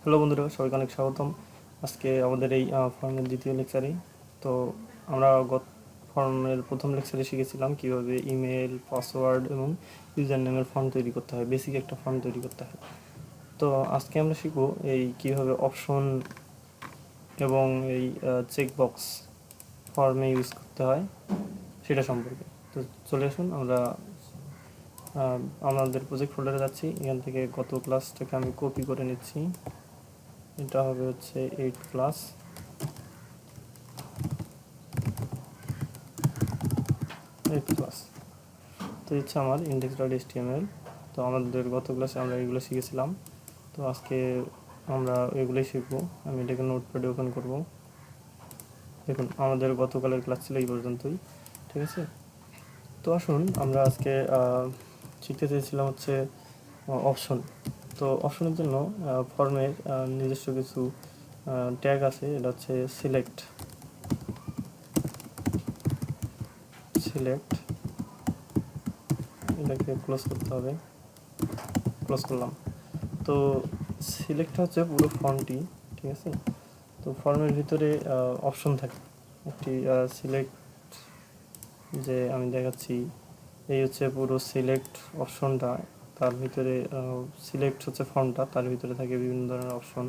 Hello বন্ধুরা, সবাইকে অনেক স্বাগতম। আজকে আমাদের এই ফর্মের দ্বিতীয় লেকচারে। তো আমরা ফর্মের প্রথম লেকচারে শিখেছিলাম কিভাবে ইমেল, পাসওয়ার্ড এবং ইউজার নেমের ফর্ম তৈরি করতে হয়, বেসিক একটা ফর্ম তৈরি করতে হয়। তো আজকে আমরা শিখব এই কিভাবে অপশন এবং এই চেকবক্স ফর্মে ইউজ করতে হয় সেটা সম্পর্কে। তো চলে আসুন, আমরা আমাদের প্রজেক্ট ফোল্ডারে যাচ্ছি। এখান থেকে গত ক্লাসটাকে আমি কপি করে নিচ্ছি। এটা হবে হচ্ছে 8 ক্লাস। তো হচ্ছে আমার index.html। তো আমাদের গত ক্লাসে আমরা এগুলো শিখেছিলাম। তো আজকে আমরা এগুলোই শিখবো। আমি এটাকে নোটপ্যাডে ওপেন করব। দেখুন, আমাদের গতকালের ক্লাস ছিল এই পর্যন্তই, ঠিক আছে। তো আসুন, আমরা আজকে শিখতে চেয়েছিলাম হচ্ছে অপশন। তো অপশনের জন্য ফর্মের নিজস্ব কিছু ট্যাগ আছে। এটা হচ্ছে সিলেক্ট এটাকে ক্লোজ করতে হবে। ক্লোজ করলাম। তো সিলেক্টটা হচ্ছে পুরো ফর্মটি, ঠিক আছে। তো ফর্মের ভিতরে অপশন থাকে। একটি সিলেক্ট, যে আমি দেখাচ্ছি, এই হচ্ছে পুরো সিলেক্ট অপশনটা। তার ভিতরে সিলেক্ট হচ্ছে ফর্মটা, তার ভিতরে থাকে বিভিন্ন ধরনের অপশন,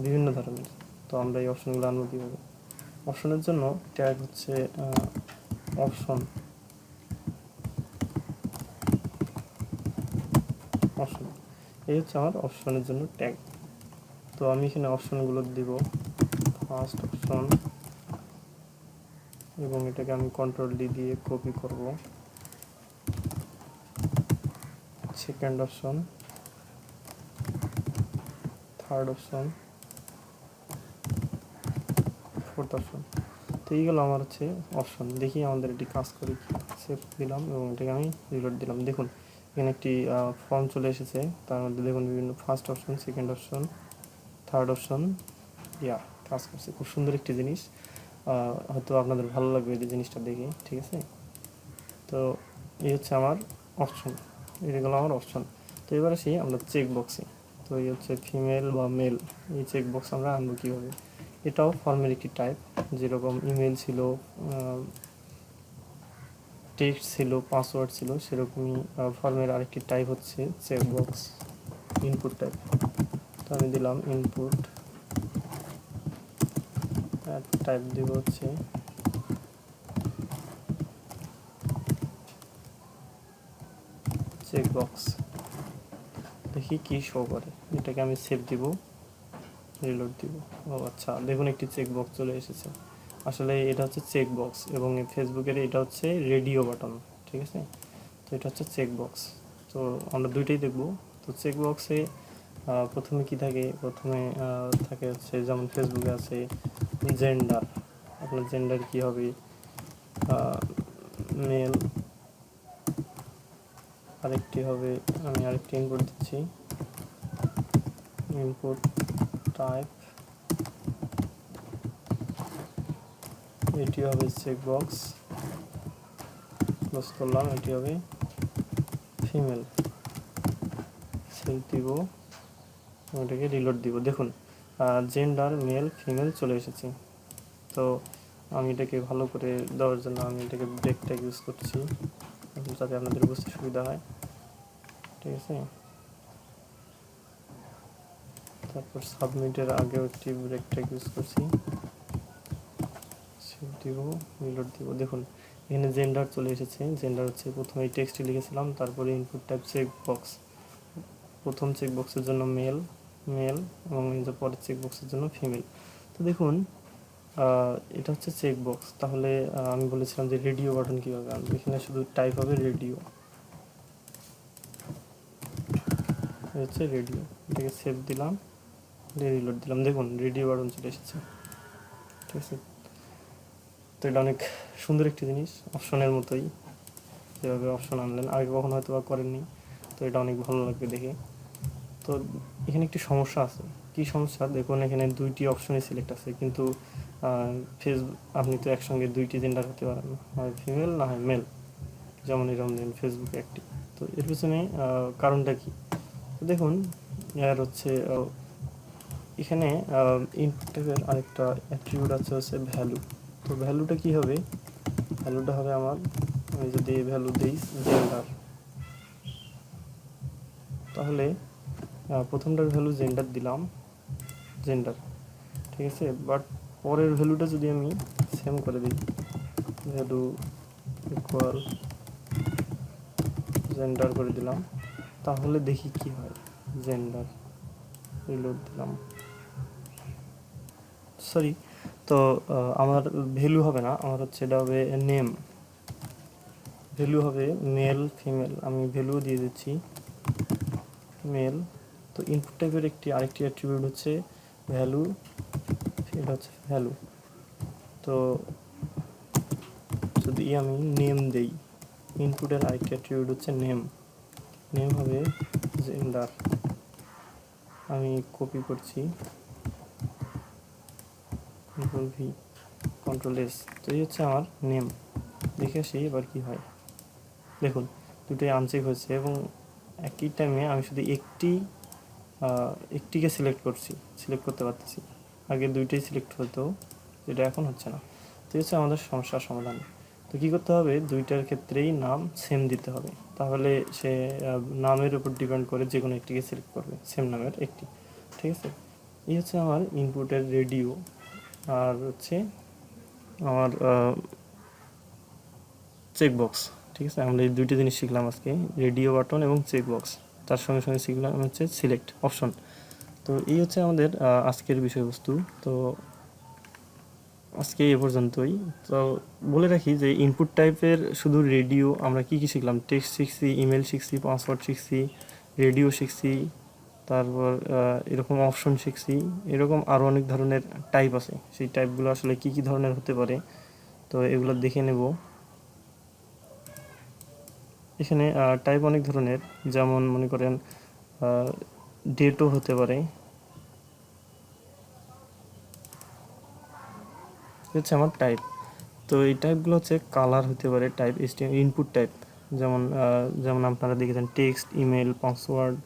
বিভিন্ন ধরনের। তো আমরা এই অপশনগুলো আনবো কীভাবে? অপশনের জন্য ট্যাগ হচ্ছে অপশন অপশন এই হচ্ছে আমার অপশনের জন্য ট্যাগ। তো আমি এখানে অপশনগুলো দিব, ফার্স্ট অপশন, এবং এটাকে আমি Ctrl D দিয়ে কপি করব। Second option, third option, fourth option. তো এইগুলো আমার হচ্ছে অপশন। দেখি আমাদের এটি কাজ করে কি। সেভ দিলাম এবং এটাকে আমি রিলোড দিলাম। দেখুন, এখানে একটি ফর্ম চলে এসেছে। তার মধ্যে দেখুন বিভিন্ন first option, second option, third option, কাজ করছে। খুব সুন্দর একটি জিনিস। হয়তো আপনাদের ভালো লাগবে এই জিনিসটা দেখে, ঠিক আছে। তো এই হচ্ছে আমার অপশন, এগুলো আমার অপশন। তো এবার আসি আমরা চেক বক্সে। তো এই হচ্ছে ফিমেল বা মেল, এই চেক বক্স আমরা আনবো কীভাবে? এটাও ফর্মের একটি টাইপ। যেরকম ইমেল ছিল, টেক্সট ছিল, পাসওয়ার্ড ছিল, সেরকমই ফর্মের আরেকটি টাইপ হচ্ছে চেক বক্স, ইনপুট টাইপ। তো আমি দিলাম ইনপুট, টাইপ দিব হচ্ছে চেকবক্স। দেখি কি শো করে। এটাকে আমি সেভ দিব, রিলোড দিব। ও আচ্ছা, দেখুন একটি চেকবক্স চলে এসেছে। আসলে এটা হচ্ছে চেকবক্স, এবং ফেসবুকের এটা হচ্ছে রেডিও বাটন, ঠিক আছে। তো এটা হচ্ছে চেকবক্স। তো আমরা দুইটাই দেখব। তো চেকবক্সে প্রথমে কি থাকে? প্রথমে থাকে হচ্ছে, যেমন ফেসবুকে আছে জেন্ডার। আপনার জেন্ডার কি হবে? মেল। আরেকটি হবে, আমি আরেকটি ইনপুট দিচ্ছি, ইনপুট টাইপ। এটি হবে চেকবক্স, ক্লোজ করলাম। এটি হবে ফিমেল, সেভ দিব, এটাকে রিলোড দিব। দেখুন, জেন্ডার মেল ফিমেল চলে এসেছে। তো আমি এটাকে ভালো করে দেওয়ার জন্য আমি এটাকে ব্রেক ট্যাগ ইউজ করছি, যাতে আপনাদের বুঝতে সুবিধা হয়, ঠিক আছে। তারপর সাবমিটের আগেও একটি ব্রেক ট্যাগ ইউজ করছি, সেভ দিব, রিলোড দিব। দেখুন, এখানে জেন্ডার চলে এসেছে। জেন্ডার হচ্ছে প্রথমে টেক্সটে লিখেছিলাম, তারপরে ইনপুট টাইপ চেকবক্স। প্রথম চেকবক্সের জন্য মেল এবং পরের চেকবক্সের জন্য ফিমেল। তো দেখুন, এটা হচ্ছে চেকবক্স। তাহলে আমি বলেছিলাম যে রেডিও বাটন কীভাবে আনবো। এখানে শুধু টাইপ হবে রেডিও, হচ্ছে রেডিও। এটাকে সেভ দিলাম, রিলোড দিলাম। দেখুন, রেডিও বাটন চলে এসেছে, ঠিক আছে। তো এটা অনেক সুন্দর একটি জিনিস, অপশনের মতোই। যেভাবে অপশন আনলেন, আগে কখনো হয়তো বা করেননি, তো এটা অনেক ভালো লাগবে দেখে। তো এখানে একটি সমস্যা আছে। কি সমস্যা? দেখুন, এখানে দুইটি অপশনই সিলেক্ট আছে, কিন্তু আপনি তো একসঙ্গে দুইটি জেন্ডার হতে পারেন না, হয় ফিমেল না হয় মেল। যেমন এরকম দিন ফেসবুকে একটি। তো এর পিছনে কারণটা কি? তো দেখুন, এর হচ্ছে এখানে ইনপুট টাইপের আরেকটা অ্যাট্রিবিউট আছে হচ্ছে ভ্যালু। তো ভ্যালুটা কি হবে, ভ্যালুটা হবে আমার, আমি যদি ভ্যালু দিই জেন্ডার, তাহলে প্রথমটার ভ্যালু জেন্ডার দিলাম, জেন্ডার, ঠিক আছে। বাট পরের ভ্যালুটা যদি আমি সেম করে দিই, ভ্যালু ইকুয়াল জেন্ডার করে দিলাম, তাহলে দেখি কি হয়। জেন্ডার রিলোড দিলাম, সরি, তো আমার ভ্যালু হবে না, আমার হচ্ছে এটা হবে নেম, ভ্যালু হবে মেল ফিমেল, আমি ভ্যালু দিয়ে দিচ্ছি মেল। তো ইনপুট টাইপের আরেকটি অ্যাট্রিবিউট হচ্ছে ভ্যালু, এটা হচ্ছে ভ্যালু। তো যদি আমি নেম দেই, ইনপুটের আরেকটি অ্যাট্রিবিউট হচ্ছে নেম, নেম হবে জেন্ডার, আমি কপি করছি, কন্ট্রোল ভি, কন্ট্রোল এস। তো এই হচ্ছে আমার নেম। দেখে আসি এবার কি হয়। দেখুন দুটোই আনচেক হয়েছে এবং একই টাইমে আমি শুধু একটিকে সিলেক্ট করতে পারতেছি, আগে দুইটাই সিলেক্ট হতো, যেটা এখন হচ্ছে না। তো হচ্ছে আমাদের সমস্যার সমাধান। তো কী করতে হবে, দুইটার ক্ষেত্রেই নাম সেম দিতে হবে, তাহলে সে নামের উপর ডিপেন্ড করে যে কোনো একটিকে সিলেক্ট করবে, সেম নামের একটি, ঠিক আছে। এই হচ্ছে আমার ইনপুটের রেডিও, আর হচ্ছে আমার চেকবক্স, ঠিক আছে। আমরা এই দুইটি জিনিস শিখলাম আজকে, রেডিও বাটন এবং চেকবক্স, তার সঙ্গে সঙ্গে শিখলাম হচ্ছে সিলেক্ট অপশন। তো এই হচ্ছে আমাদের আজকের বিষয়বস্তু। তো আজকে এ পর্যন্তই। তো বলে রাখি যে ইনপুট টাইপের শুধু রেডিও আমরা কি কি শিখলাম, টেক্সট শিখছি, ইমেল শিখছি, পাসওয়ার্ড শিখছি, রেডিও শিখছি, তারপর এরকম অপশন শিখছি, এরকম আরও অনেক ধরনের টাইপ আছে, সেই টাইপগুলো আসলে কি কি ধরনের হতে পারে তো এগুলো দেখে নেব। এখানে টাইপ অনেক ধরনের, যেমন মনে করেন ডেটও হতে পারে, হচ্ছে আমার টাইপ। তো এই টাইপগুলো হচ্ছে কালার হতে পারে টাইপ, ইনপুট টাইপ, যেমন যেমন আপনারা দেখেছেন text, email, password,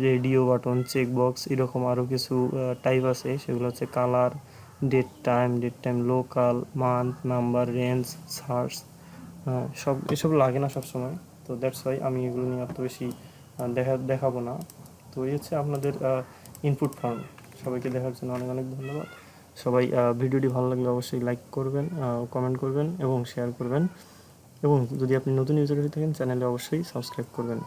radio button, checkbox, এরকম আরও কিছু টাইপ আছে, সেগুলো হচ্ছে colour, date time, local, month, number, range, search, এসব লাগে না সব সময়। তো দ্যাটস ওয়াই আমি এগুলো নিয়ে এত বেশি দেখাবো না। তো এই হচ্ছে আপনাদের ইনপুট ফর্ম। সবাইকে দেখার জন্য অনেক অনেক ধন্যবাদ। সবাই ভিডিওটি ভালো লাগলে অবশ্যই লাইক করবেন, কমেন্ট করবেন এবং শেয়ার করবেন, এবং যদি আপনি নতুন ইউজার হয়ে থাকেন চ্যানেলে অবশ্যই সাবস্ক্রাইব করবেন।